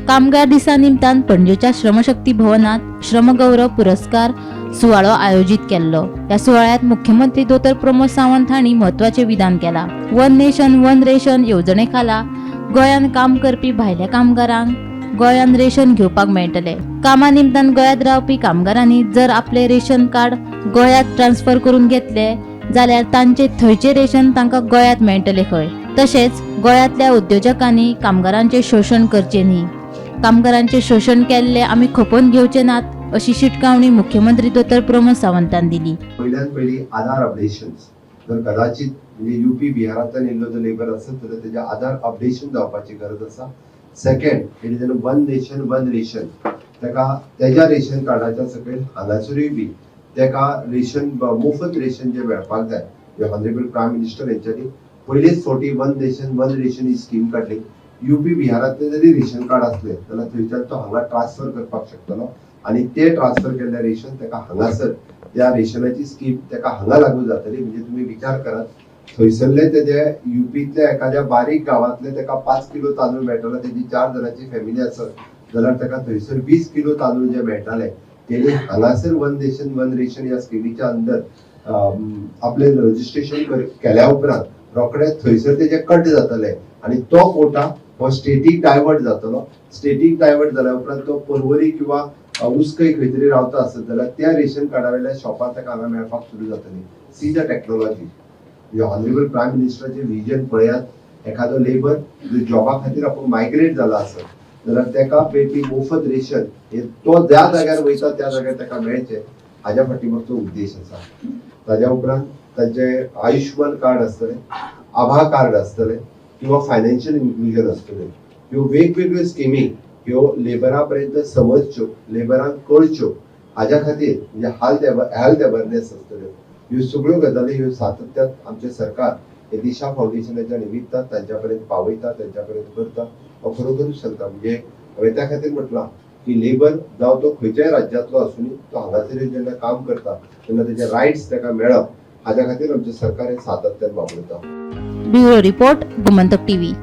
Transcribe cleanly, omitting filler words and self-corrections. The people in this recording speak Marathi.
कामगार दिसा निमतान पणजेच्या श्रमशक्ती भवनात श्रमगौरव पुरस्कार सुवाळो आयोजित केल्लो। या सुवाळ्यात मुख्यमंत्री दोतर प्रमोद सावंत हांणी महत्वाचे विधान केला। वन नेशन वन रेशन येवजणे खाला गोंयान काम करपी भायल्या कामगारांक गोंयान रेशन घेवपाक मेळटले। कामा निमतान गोंयांत रावपी कामगारांनी जर आपले रेशन कार्ड गोंयांत ट्रान्सफर करून घेतले जाल्यार तांचे थंयचे रेशन तांकां गोंयांत मेळटले खंय। तशेंच गोंयांतल्या उद्योजकांनी कामगारांचे शोषण करचे न्ही, कामगारांचे शोषण केल्ले आमी खपोवन घेवचे नात अशी शिटकावणी मुख्यमंत्री दोतर प्रमोद सावंतान दिली। पहिल्यान पयली आधार अपडेशन्स जर कदाचित म्हणजे यूपी बिहारांतल्यान येयल्लो जो लेबर आसत जाल्यार तेजे आधार अपडेशन जावपाची गरज आसा। Second it is one nation one ration, तेका तेज्या रेशन कार्डाच्या सकयल हांगासरूय बी तेका रेशन मोफत रेशन जे मेळपाक जाय जे ऑनरेबल प्रायम मिनिस्टर हेंच्यांनी पयलीच फावटी वन नेशन वन रेशन ही स्कीम काडली। यूपी बिहारांतले जरी रेशन कार्ड असले जाल्यार थंयच्यान तो हांगा ट्रान्सफर करपाक शकतलो आणि ते ट्रान्सफर केल्ले रेशन तेका हांगासर त्या रेशनाची स्कीम तेका हांगा लागू जातली। म्हणजे तुम्ही विचार करात थंयसरले तेजे यूपीतल्या एखाद्या बारीक गावातले तेका 5 किलो तांदूळ मेळटलो, तेजी 4 जणांची फॅमिली आसत जाल्यार तेका थंयसर 20 किलो तांदूळ जे मेळटाले तेणी हांगासर वन नेशन वन रेशन या स्किमीच्या अंडर आपले रजिस्ट्रेशन केल्या उपरांत रोखडे थंयसर तेजे कट जातले आणि तो कोटा हो स्टेटीक डायवर्ट जातलो। स्टेटीक डायवर्ट जाल्या उपरांत तो परवरी किंवा उस्कय खंय तरी रावता आसत जाल्यार त्या रेशन कार्डा वयल्या शॉपार तेका हांगा मेळपाक सुरू जातली। See the technology honourable prime मिनिस्टराचे विजन पळयात, एखादो लेबर जो जॉबा खातीर आपण मायग्रेट जाला आसत जाल्यार तेका मेळपी मोफत रेशन हे तो ज्या जाग्यार वयता त्या जाग्यार तेका मेळचे हाज्या फाटीमागचो उद्देश आसा। ताज्या उपरांत तांचे आयुष्यमान कार्ड आसतले, आभा कार्ड आसतले किंवा फायनान्शियल इन्क्लुजन आसतले, ह्यो वेगवेगळ्यो स्किमी ह्यो लेबरापर्यंत समजच्यो, लेबरांक कळच्यो हाज्या खातीर म्हणजे हेल्थ अवेअरनेस आसतल्यो, ह्यो सगळ्यो गजाली ह्यो सातत्यान आमचे सरकार हे दिशा फाउंडेशनाच्या निमित्तान तांच्यापर्यंत पावयता, तांच्यापर्यंत करता। हो खरोखरूच सांगता म्हणजे हांवें त्या खातीर म्हटलां की लेबर जावं तो खंयच्याय राज्यांतलो आसूं तो हांगासर जेन्ना काम करता तेन्ना तेजे रायट्स तेका मेळप हाज्या खातीर आमचे सरकार हे सातत्यान वापरता। Bureau report Gomantak TV.